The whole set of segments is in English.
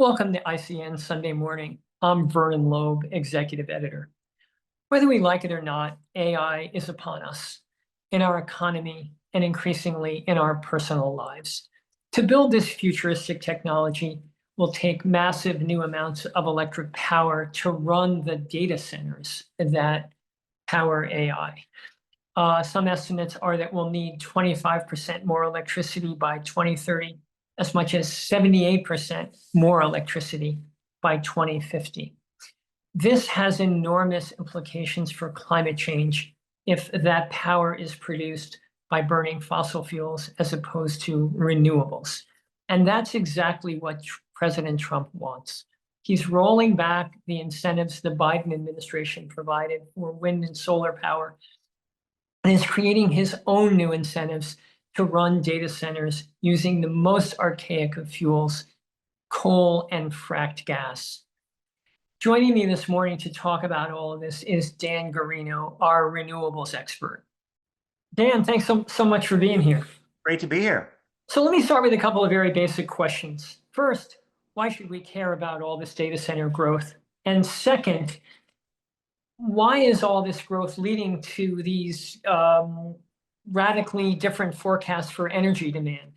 Welcome to ICN Sunday Morning. I'm Vernon Loeb, Executive Editor. Whether we like it or not, AI is upon us in our economy and increasingly in our personal lives. To build this futuristic technology will take massive new amounts of electric power to run the data centers that power AI. Some estimates are that we'll need 25% more electricity by 2030, as much as 78% more electricity by 2050. This has enormous implications for climate change if that power is produced by burning fossil fuels as opposed to renewables. And that's exactly what President Trump wants. He's rolling back the incentives the Biden administration provided for wind and solar power and is creating his own new incentives to run data centers using the most archaic of fuels, coal and fracked gas. Joining me this morning to talk about all of this is Dan Gearino, our renewables expert. Dan, thanks so much for being here. Great to be here. So let me start with a couple of very basic questions. First, why should we care about all this data center growth? And second, why is all this growth leading to these radically different forecasts for energy demand?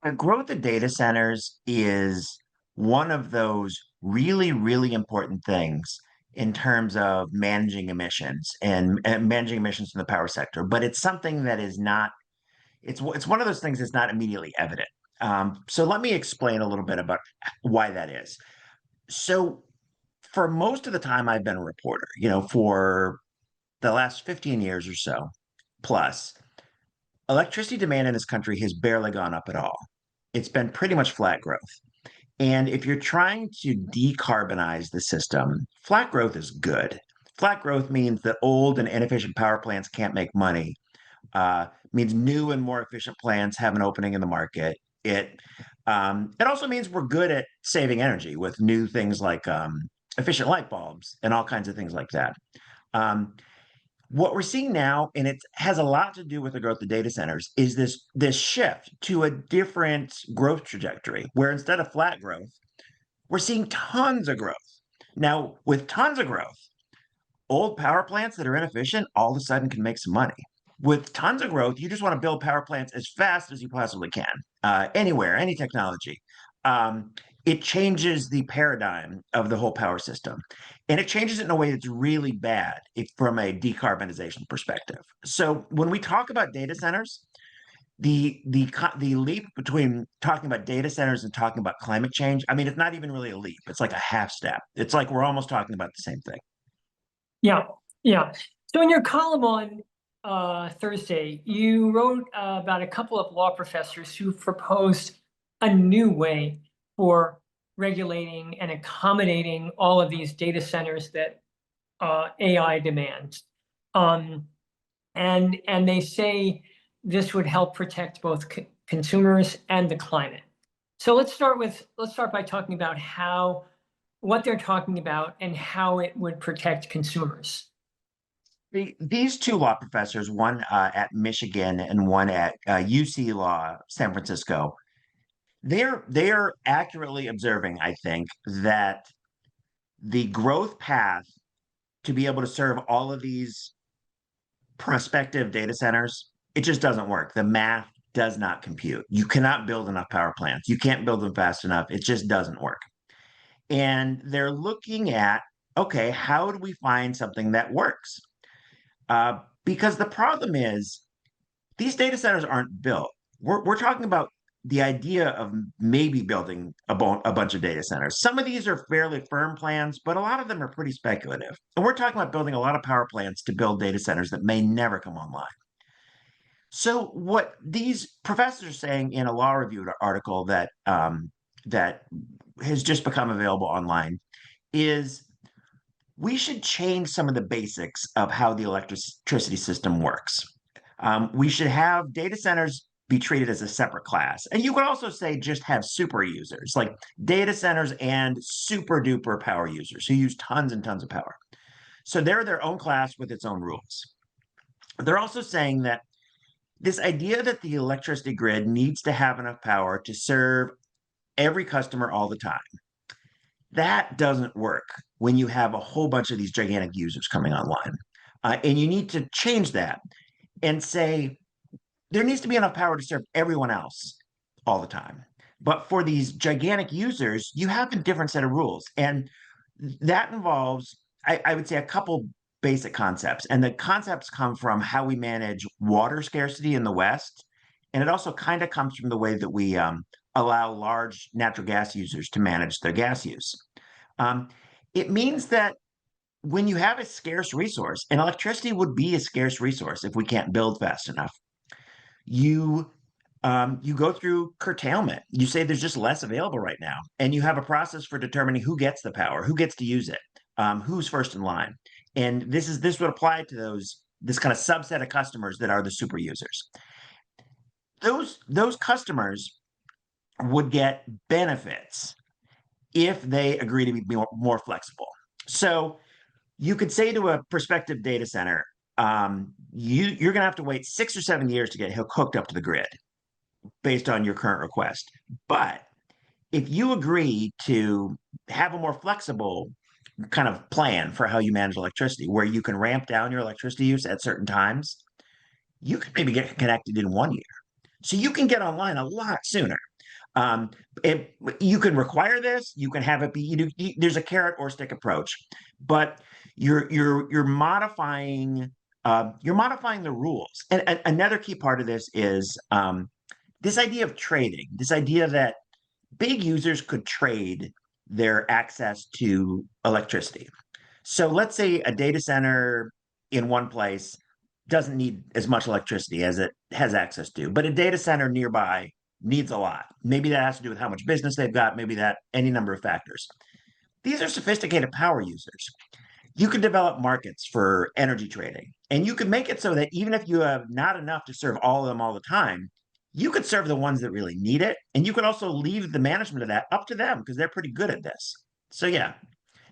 The growth of data centers is one of those really, really important things in terms of managing emissions and managing emissions in the power sector. But it's something that is not, it's one of those things that's not immediately evident. So let me explain a little bit about why that is. So for most of the time I've been a reporter, for the last 15 years or so plus, electricity demand in this country has barely gone up at all. It's been pretty much flat growth. And if you're trying to decarbonize the system, flat growth is good. Flat growth means that old and inefficient power plants can't make money. Means new and more efficient plants have an opening in the market. It also means we're good at saving energy with new things like efficient light bulbs and all kinds of things like that. What we're seeing now, and it has a lot to do with the growth of data centers, is this shift to a different growth trajectory, where instead of flat growth, we're seeing tons of growth. Now, with tons of growth, old power plants that are inefficient all of a sudden can make some money. With tons of growth, you just want to build power plants as fast as you possibly can, anywhere, any technology. It changes the paradigm of the whole power system. And it changes it in a way that's really bad from a decarbonization perspective. So when we talk about data centers, the leap between talking about data centers and talking about climate change, I mean, it's not even really a leap. It's like a half step. It's like we're almost talking about the same thing. Yeah. So in your column on Thursday, you wrote about a couple of law professors who proposed a new way for regulating and accommodating all of these data centers that AI demands. And they say this would help protect both consumers and the climate. So let's start by talking about what they're talking about and how it would protect consumers. These two law professors, one at Michigan and one at UC Law, San Francisco, they're accurately observing, I think, that the growth path to be able to serve all of these prospective data centers, it just doesn't work. The math does not compute. You cannot build enough power plants. You can't build them fast enough. It just doesn't work. And they're looking at, okay, how do we find something that works? Because the problem is these data centers aren't built. We're talking about the idea of maybe building a bunch of data centers. Some of these are fairly firm plans, but a lot of them are pretty speculative. And we're talking about building a lot of power plants to build data centers that may never come online. So what these professors are saying in a law review article that has just become available online is we should change some of the basics of how the electricity system works. We should have data centers be treated as a separate class. And you could also say just have super users, like data centers and super duper power users who use tons and tons of power. So they're their own class with its own rules. They're also saying that this idea that the electricity grid needs to have enough power to serve every customer all the time That doesn't work when you have a whole bunch of these gigantic users coming online. And you need to change that and say there needs to be enough power to serve everyone else all the time. But for these gigantic users, you have a different set of rules. And that involves, I would say, a couple basic concepts. And the concepts come from how we manage water scarcity in the West. And it also kind of comes from the way that we allow large natural gas users to manage their gas use. Um, it means that when you have a scarce resource, and electricity would be a scarce resource if we can't build fast enough, you you go through curtailment. You say there's just less available right now, and you have a process for determining who gets the power, who gets to use it, who's first in line. And this would apply to this kind of subset of customers that are the super users. Those customers would get benefits if they agree to be more flexible. So you could say to a prospective data center, you're going to have to wait 6 or 7 years to get hooked up to the grid based on your current request. But if you agree to have a more flexible kind of plan for how you manage electricity, where you can ramp down your electricity use at certain times, you can maybe get connected in 1 year. So you can get online a lot sooner. Um, you can require this. You can have it be. There's a carrot or stick approach, but you're modifying you're modifying the rules. And another key part of this is this idea of trading. This idea that big users could trade their access to electricity. So let's say a data center in one place doesn't need as much electricity as it has access to, but a data center nearby needs a lot. Maybe that has to do with how much business they've got, maybe that any number of factors. These are sophisticated power users. You could develop markets for energy trading, and you could make it so that even if you have not enough to serve all of them all the time, you could serve the ones that really need it. And you could also leave the management of that up to them because they're pretty good at this. So yeah,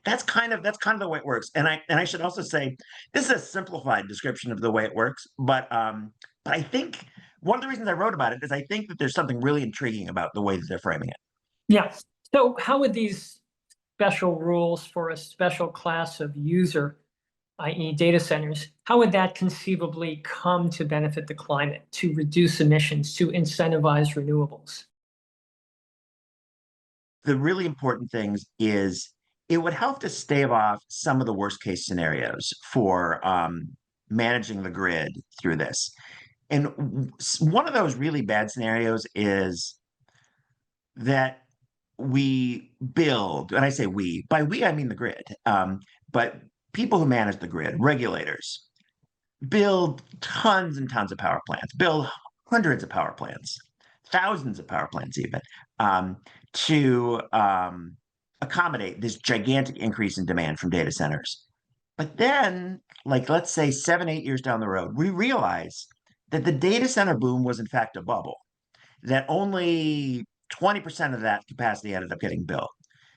that's kind of the way it works. And I should also say this is a simplified description of the way it works, but I think one of the reasons I wrote about it is I think that there's something really intriguing about the way that they're framing it. Yeah. So how would these special rules for a special class of user, i.e. data centers, how would that conceivably come to benefit the climate, to reduce emissions, to incentivize renewables? The really important things is it would help to stave off some of the worst case scenarios for managing the grid through this. And one of those really bad scenarios is that we build, and I say we, by we, I mean the grid, but people who manage the grid, regulators, build tons and tons of power plants, build hundreds of power plants, thousands of power plants even, to accommodate this gigantic increase in demand from data centers. But then, like, let's say 7, 8 years down the road, we realize that the data center boom was in fact a bubble, that only 20% of that capacity ended up getting built,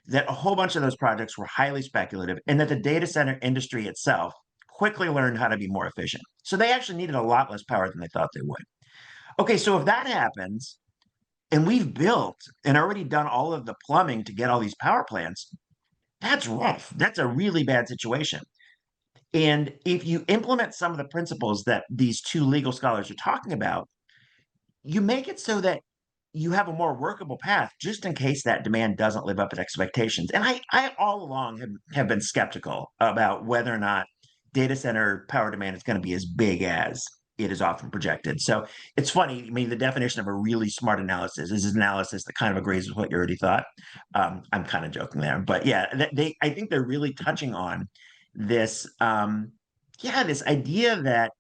that a whole bunch of those projects were highly speculative, and that the data center industry itself quickly learned how to be more efficient. So they actually needed a lot less power than they thought they would. Okay, so if that happens, and we've built and already done all of the plumbing to get all these power plants, that's rough. That's a really bad situation. And if you implement some of the principles that these two legal scholars are talking about, you make it so that you have a more workable path just in case that demand doesn't live up to expectations. And I all along have been skeptical about whether or not data center power demand is going to be as big as it is often projected. So it's funny. I mean, the definition of a really smart analysis is an analysis that kind of agrees with what you already thought. I'm kind of joking there, but yeah, I think they're really touching on this, yeah, this idea that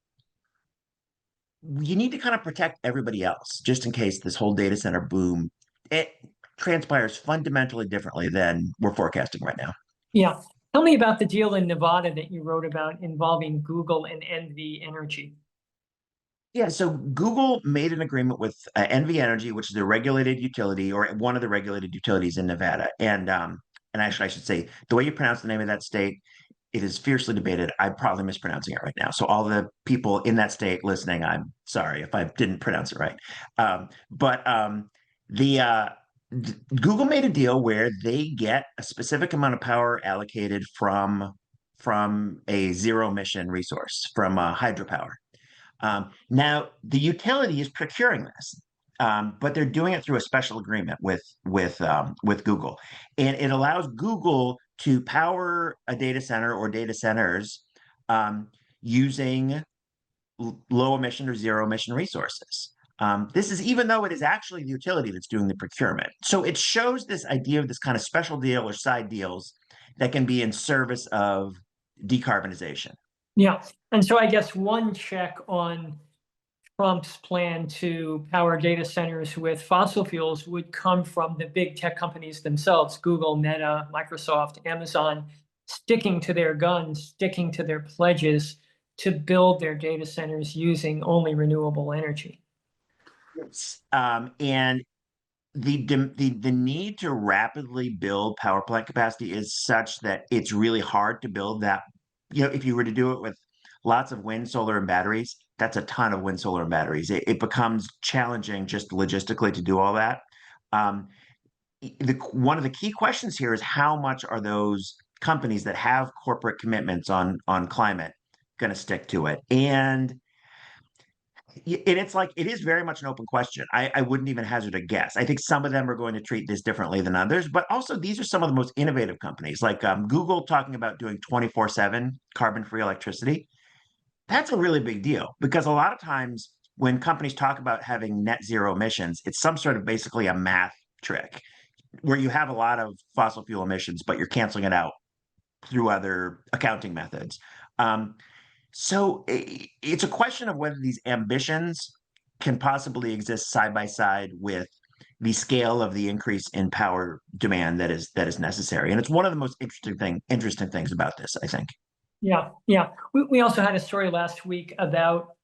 you need to kind of protect everybody else just in case this whole data center boom it transpires fundamentally differently than we're forecasting right now. Yeah. Tell me about the deal in Nevada that you wrote about involving Google and NV Energy. Yeah, so Google made an agreement with NV Energy, which is a regulated utility or one of the regulated utilities in Nevada. And actually, I should say the way you pronounce the name of that state, it is fiercely debated. I'm probably mispronouncing it right now. So all the people in that state listening, I'm sorry if I didn't pronounce it right. But the Google made a deal where they get a specific amount of power allocated from a zero emission resource, from hydropower. Now, the utility is procuring this, but they're doing it through a special agreement with Google, and it allows Google to power a data center or data centers um, using low emission or zero emission resources. This is even though it is actually the utility that's doing the procurement. So it shows this idea of this kind of special deal or side deals that can be in service of decarbonization. Yeah. And so I guess one check on Trump's plan to power data centers with fossil fuels would come from the big tech companies themselves, Google, Meta, Microsoft, Amazon, sticking to their guns, sticking to their pledges to build their data centers using only renewable energy. And the need to rapidly build power plant capacity is such that it's really hard to build that. If you were to do it with lots of wind, solar, and batteries, that's a ton of wind, solar, and batteries. It becomes challenging just logistically to do all that. Um, One of the key questions here is how much are those companies that have corporate commitments on climate going to stick to it? And it's like it is very much an open question. I wouldn't even hazard a guess. I think some of them are going to treat this differently than others, but also these are some of the most innovative companies, like Google talking about doing 24/7 carbon-free electricity. That's a really big deal because a lot of times when companies talk about having net zero emissions, it's some sort of basically a math trick where you have a lot of fossil fuel emissions, but you're canceling it out through other accounting methods. Um, so it's a question of whether these ambitions can possibly exist side by side with the scale of the increase in power demand that is necessary. And it's one of the most interesting things about this, I think. Yeah, yeah. We also had a story last week about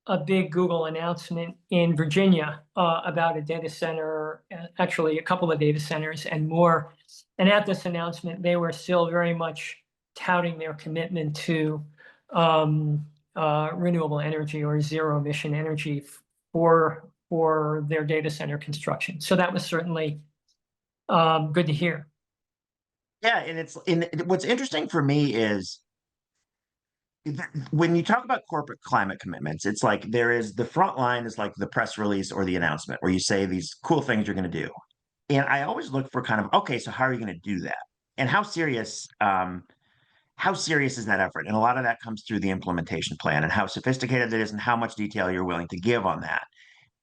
a big Google announcement in Virginia about a data center, actually a couple of data centers and more. And at this announcement, they were still very much touting their commitment to renewable energy or zero emission energy for their data center construction. So that was certainly good to hear. Yeah, and what's interesting for me is when you talk about corporate climate commitments, it's like there is the front line is like the press release or the announcement where you say these cool things you're going to do. And I always look for kind of, okay, so how are you going to do that? And how serious is that effort? And a lot of that comes through the implementation plan and how sophisticated it is and how much detail you're willing to give on that.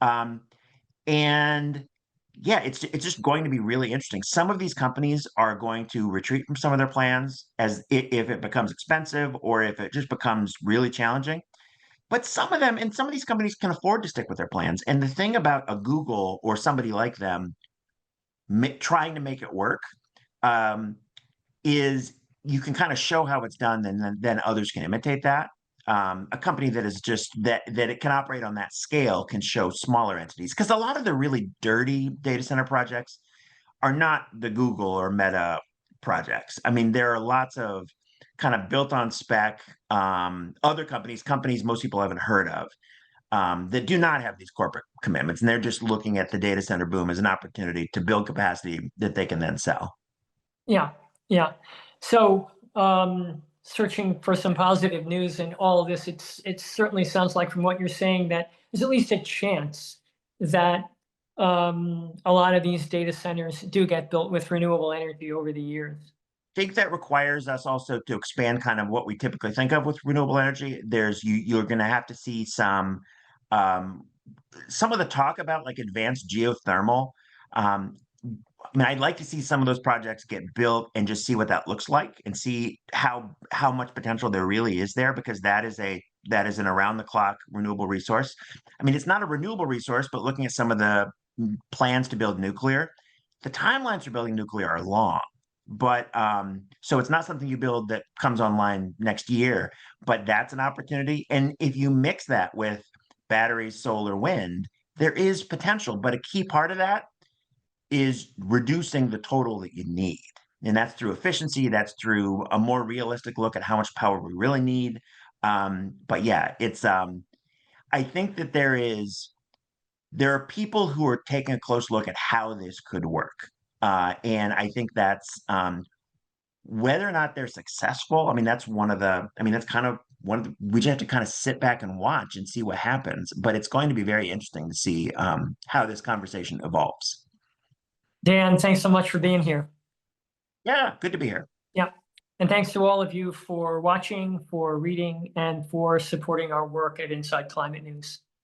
Um, and yeah, it's just going to be really interesting. Some of these companies are going to retreat from some of their plans if it becomes expensive or if it just becomes really challenging. But some of them and some of these companies can afford to stick with their plans. And the thing about a Google or somebody like them trying to make it work um, is you can kind of show how it's done, and then others can imitate that. A company that is just that it can operate on that scale can show smaller entities because a lot of the really dirty data center projects are not the Google or Meta projects. I mean, there are lots of kind of built on spec other companies most people haven't heard of that do not have these corporate commitments, and they're just looking at the data center boom as an opportunity to build capacity that they can then sell. Yeah, yeah. So, searching for some positive news in all of this, it certainly sounds like from what you're saying that there's at least a chance that a lot of these data centers do get built with renewable energy over the years. Think that requires us also to expand kind of what we typically think of with renewable energy. You're going to have to see um, some of the talk about like advanced geothermal. Um, I mean, I'd like to see some of those projects get built and just see what that looks like and see how much potential there really is there because that is an around the clock renewable resource. I mean, it's not a renewable resource, but looking at some of the plans to build nuclear, the timelines for building nuclear are long. But so it's not something you build that comes online next year, but that's an opportunity. And if you mix that with batteries, solar, wind, there is potential. But a key part of that is reducing the total that you need. And that's through efficiency, that's through a more realistic look at how much power we really need. But yeah, I think that there is there are people who are taking a close look at how this could work. And I think that's whether or not they're successful. I mean, that's that's kind of we just have to kind of sit back and watch and see what happens. But it's going to be very interesting to see how this conversation evolves. Dan, thanks so much for being here. Yeah, good to be here. Yeah. And thanks to all of you for watching, for reading, and for supporting our work at Inside Climate News.